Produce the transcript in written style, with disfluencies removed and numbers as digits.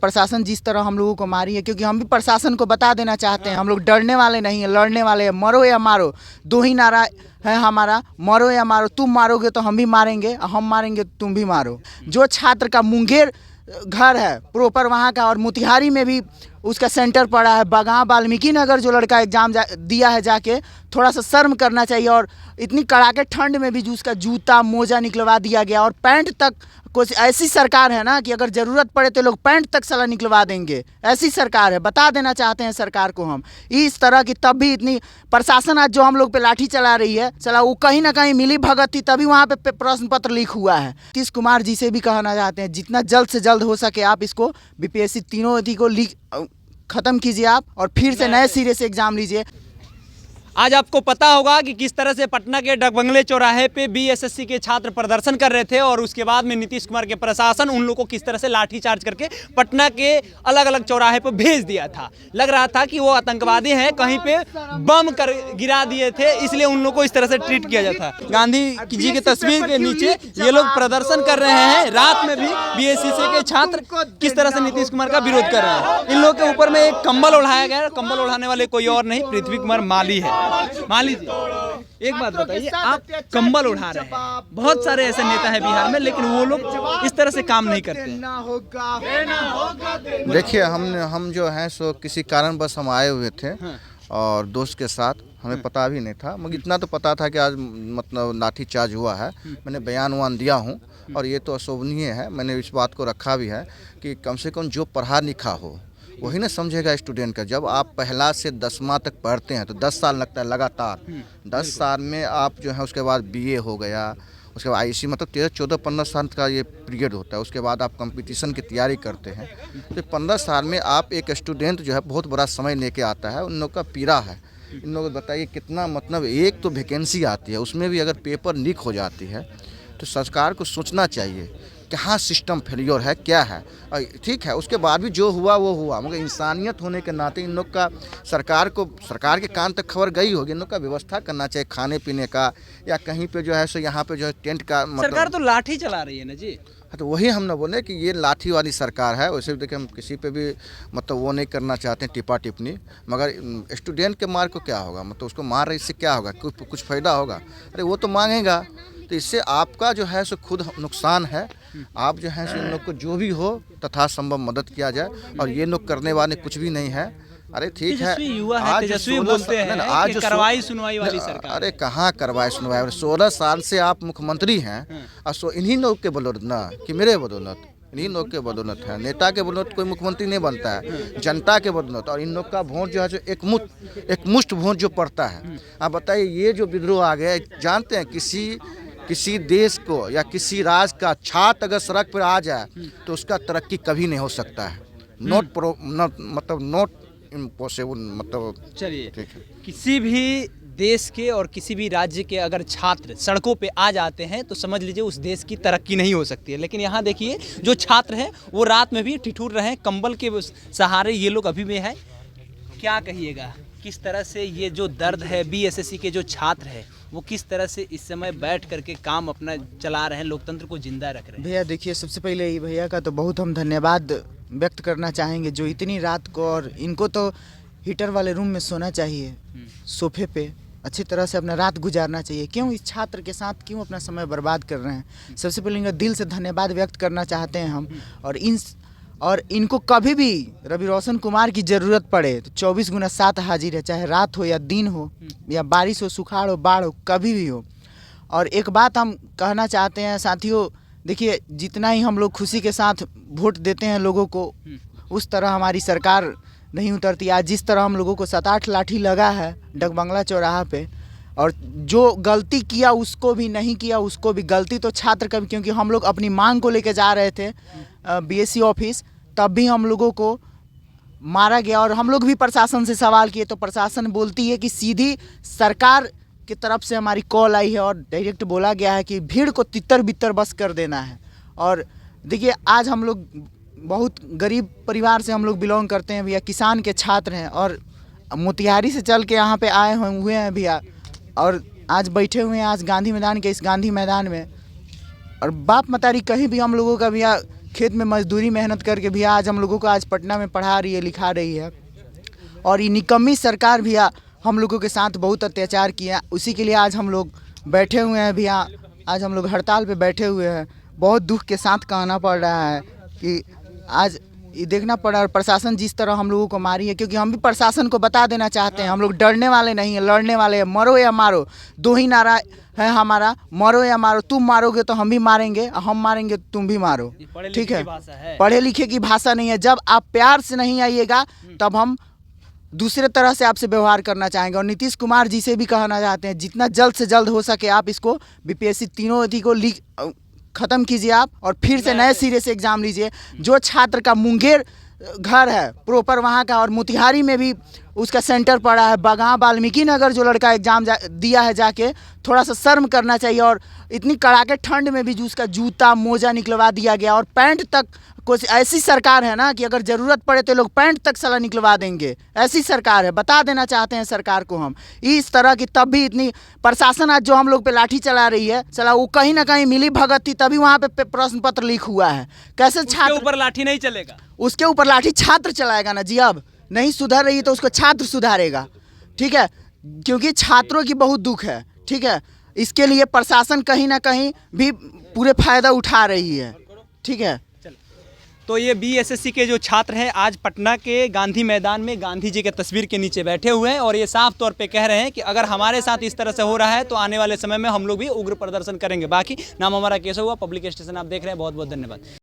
प्रशासन जिस तरह हम लोगों को मारी है, क्योंकि हम भी प्रशासन को बता देना चाहते हैं, हम लोग डरने वाले नहीं हैं, लड़ने वाले हैं। मरो या मारो, दो ही नारा है हमारा, मरो या मारो। तुम मारोगे तो हम भी मारेंगे, हम मारेंगे तो तुम भी मारो। जो छात्र का मुंगेर घर है प्रॉपर वहाँ का, और मोतिहारी में भी उसका सेंटर पड़ा है, बगहा वाल्मीकि नगर जो लड़का एग्ज़ाम दिया है जाके, थोड़ा सा शर्म करना चाहिए। और इतनी कड़ाके ठंड में भी जो उसका जूता मोजा निकलवा दिया गया, और पैंट तक। कुछ ऐसी सरकार है ना कि अगर ज़रूरत पड़े तो लोग पैंट तक साला निकलवा देंगे, ऐसी सरकार है। बता देना चाहते हैं सरकार को हम इस तरह की। तब भी इतनी प्रशासन आज जो हम लोग पे लाठी चला रही है, चला वो कहीं ना कहीं मिली भगत थी, तभी वहाँ पे प्रश्न पत्र लीक हुआ है। नीतीश कुमार जी से भी कहना चाहते हैं, जितना जल्द से जल्द हो सके आप इसको बीपीएससी तीनों अथी को लीक ख़त्म कीजिए आप, और फिर से नए सिरे से एग्ज़ाम लीजिए। आज आपको पता होगा कि किस तरह से पटना के डकबंगले चौराहे पे बीएसएससी के छात्र प्रदर्शन कर रहे थे, और उसके बाद में नीतीश कुमार के प्रशासन उन लोगों को किस तरह से लाठीचार्ज करके पटना के अलग अलग चौराहे पर भेज दिया था। लग रहा था कि वो आतंकवादी हैं, कहीं पे बम कर गिरा दिए थे, इसलिए उन लोगों को इस तरह से ट्रीट किया जाता है। गांधी जी की तस्वीर के नीचे ये लोग प्रदर्शन कर रहे हैं। रात में भी बीएसएससी के छात्र किस तरह से नीतीश कुमार का विरोध कर रहे हैं। इन लोगों के ऊपर में एक कंबल ओढ़ाया गया है। कंबल ओढ़ाने वाले कोई और नहीं, पृथ्वी कुमार माली है। माली जी, एक बात बताइए, आप कंबल उठा रहे हैं, बहुत सारे ऐसे नेता हैं बिहार में, लेकिन वो लोग इस तरह से काम नहीं करते हैं। देखिए, हम जो हैं सो किसी कारणवश हम आए हुए थे, और दोस्त के साथ, हमें पता भी नहीं था, मगर इतना तो पता था कि आज मतलब लाठीचार्ज हुआ है। मैंने बयान वान दिया हूँ, और ये तो अशोभनीय है। मैंने इस बात को रखा भी है कि कम से कम जो पढ़ा लिखा हो वही ना समझेगा स्टूडेंट का। जब आप पहला से 10वां तक पढ़ते हैं तो 10 साल लगता है लगातार। 10 साल में आप जो है, उसके बाद बीए हो गया, उसके बाद आईसी, मतलब 13, 14, 15 साल का ये पीरियड होता है। उसके बाद आप कंपटीशन की तैयारी करते हैं, तो 15 साल में आप एक स्टूडेंट जो है बहुत बड़ा समय लेके आता है। उन लोग का पीड़ा है। इन लोगों को बताइए कितना, मतलब एक तो वैकेंसी आती है, उसमें भी अगर पेपर लीक हो जाती है तो सरकार को सोचना चाहिए कहाँ सिस्टम फेलियर है, क्या है। ठीक है, उसके बाद भी जो हुआ वो हुआ, मगर इंसानियत होने के नाते इन लोग का सरकार के कान तक खबर गई होगी। इन लोग का व्यवस्था करना चाहिए खाने पीने का, या कहीं पे जो है सो यहाँ पे जो है टेंट का, मतलब सरकार तो लाठी चला रही है ना जी। तो वही हम ना बोले कि ये लाठी वाली सरकार है। वैसे भी देखिए, हम किसी पे भी मतलब वो नहीं करना चाहते हैं टिप्पा टिप्पणी, मगर स्टूडेंट के मार को क्या होगा, मतलब उसको मार रहे, इससे क्या होगा, कुछ फ़ायदा होगा? अरे वो तो मांगेगा, तो इससे आपका जो है सो खुद नुकसान है। आप जो है सो इन लोग को जो भी हो तथा संभव मदद किया जाए, और ये लोग करने वाले कुछ भी नहीं है। अरे ठीक है, आज तेजस्वी बोलते हैं आज कार्रवाई सुनवाई वाली सरकार। अरे कहाँ कार्रवाई सुनवाई, 16 साल से आप मुख्यमंत्री हैं, और इन्हीं लोग के बदौलत ना, कि मेरे बदौलत, इन्हीं लोग के बदौलत है। नेता के बदौलत कोई मुख्यमंत्री नहीं बनता है, जनता के बदौलत। और इन लोग का वोट जो है जो एक मुश्त वोट जो पड़ता है। आप बताइए, ये जो विद्रोह आ गया, जानते हैं किसी देश को या किसी राज्य का छात्र अगर सड़क पर आ जाए तो उसका तरक्की कभी नहीं हो सकता है। नॉट इम्पॉसिबल, मतलब। चलिए, किसी भी देश के और किसी भी राज्य के अगर छात्र सड़कों पे आ जाते हैं तो समझ लीजिए उस देश की तरक्की नहीं हो सकती है। लेकिन यहाँ देखिए, जो छात्र हैं वो रात में भी ठिठुर रहे हैं, कंबल के सहारे ये लोग अभी भी हैं। क्या कहिएगा, किस तरह से ये जो दर्द है, बीएसएससी के जो छात्र हैं वो किस तरह से इस समय बैठ करके काम अपना चला रहे हैं, लोकतंत्र को जिंदा रख रहे हैं? भैया देखिए, सबसे पहले ये भैया का तो बहुत हम धन्यवाद व्यक्त करना चाहेंगे, जो इतनी रात को, और इनको तो हीटर वाले रूम में सोना चाहिए, सोफे पे अच्छी तरह से अपना रात गुजारना चाहिए। क्यों इस छात्र के साथ क्यों अपना समय बर्बाद कर रहे हैं? सबसे पहले इनका दिल से धन्यवाद व्यक्त करना चाहते हैं हम। और इनको कभी भी रवि रोशन कुमार की ज़रूरत पड़े तो 24x7 हाजिर है, चाहे रात हो या दिन हो, या बारिश हो, सुखाड़ हो, बाढ़ हो, कभी भी हो। और एक बात हम कहना चाहते हैं साथियों, देखिए, जितना ही हम लोग खुशी के साथ वोट देते हैं लोगों को, उस तरह हमारी सरकार नहीं उतरती। आज जिस तरह हम लोगों को 7-8 लाठी लगा है डकबंगला चौराहा पे, और जो गलती किया उसको भी नहीं किया, उसको भी गलती तो छात्र का भी, क्योंकि हम लोग अपनी मांग को लेकर जा रहे थे बीएससी ऑफिस, तब भी हम लोगों को मारा गया। और हम लोग भी प्रशासन से सवाल किए तो प्रशासन बोलती है कि सीधी सरकार की तरफ से हमारी कॉल आई है, और डायरेक्ट बोला गया है कि भीड़ को तितर बितर बस कर देना है। और देखिए, आज हम लोग बहुत गरीब परिवार से हम लोग बिलोंग करते हैं भैया, किसान के छात्र हैं, और मोतिहारी से चल के यहाँ पे आए हुए हैं भैया, और आज बैठे हुए हैं आज गांधी मैदान के इस गांधी मैदान में। और बाप मतारी कहीं भी हम लोगों का भैया खेत में मजदूरी मेहनत करके भैया आज हम लोगों को आज पटना में पढ़ा रही है, लिखा रही है। और ये निकम्मी सरकार भैया हम लोगों के साथ बहुत अत्याचार किया, उसी के लिए आज हम लोग बैठे हुए हैं भैया। आज हम लोग हड़ताल पे बैठे हुए हैं। बहुत दुख के साथ कहना पड़ रहा है कि आज ये देखना पड़ा और प्रशासन जिस तरह हम लोगों को मारी है, क्योंकि हम भी प्रशासन को बता देना चाहते हैं हम लोग डरने वाले नहीं हैं, लड़ने वाले हैं। मरो या मारो, दो ही नारा है हमारा, मरो या मारो। तुम मारोगे तो हम भी मारेंगे, हम मारेंगे तो तुम भी मारो, ठीक है। पढ़े लिखे की भाषा नहीं है। जब आप प्यार से नहीं आइएगा तब हम दूसरे तरह से आपसे व्यवहार करना चाहेंगे। और नीतीश कुमार जी से भी कहना चाहते हैं जितना जल्द से जल्द हो सके आप इसको बीपीएससी तीनों अथी को ख़त्म कीजिए आप, और फिर से नए सिरे से एग्ज़ाम लीजिए। जो छात्र का मुंगेर घर है प्रॉपर वहाँ का, और मोतिहारी में भी उसका सेंटर पड़ा है, बगहा वाल्मीकि नगर जो लड़का एग्ज़ाम दिया है जाके, थोड़ा सा शर्म करना चाहिए। और इतनी कड़ाके ठंड में भी जो उसका जूता मोजा निकलवा दिया गया, और पैंट तक कुछ ऐसी सरकार है ना कि अगर ज़रूरत पड़े तो लोग पैंट तक साला निकलवा देंगे, ऐसी सरकार है। बता देना चाहते हैं सरकार को हम इस तरह की। तब भी इतनी प्रशासन आज जो हम लोग पे लाठी चला रही है, चला वो कहीं ना कहीं मिली भगत थी, तभी वहाँ पे प्रश्न पत्र लीक हुआ है। कैसे छात्र ऊपर लाठी नहीं चलेगा, उसके ऊपर लाठी छात्र चलाएगा ना जी। अब नहीं सुधर रही तो उसको छात्र सुधारेगा, ठीक है, क्योंकि छात्रों की बहुत दुख है, ठीक है। इसके लिए प्रशासन कहीं ना कहीं भी पूरे फायदा उठा रही है, ठीक है। तो ये बीएसएससी के जो छात्र हैं आज पटना के गांधी मैदान में गांधी जी के तस्वीर के नीचे बैठे हुए हैं, और ये साफ तौर पे कह रहे हैं कि अगर हमारे साथ इस तरह से हो रहा है तो आने वाले समय में हम लोग भी उग्र प्रदर्शन करेंगे। बाकी नाम हमारा केशव हुआ, पब्लिक स्टेशन आप देख रहे हैं। बहुत बहुत धन्यवाद।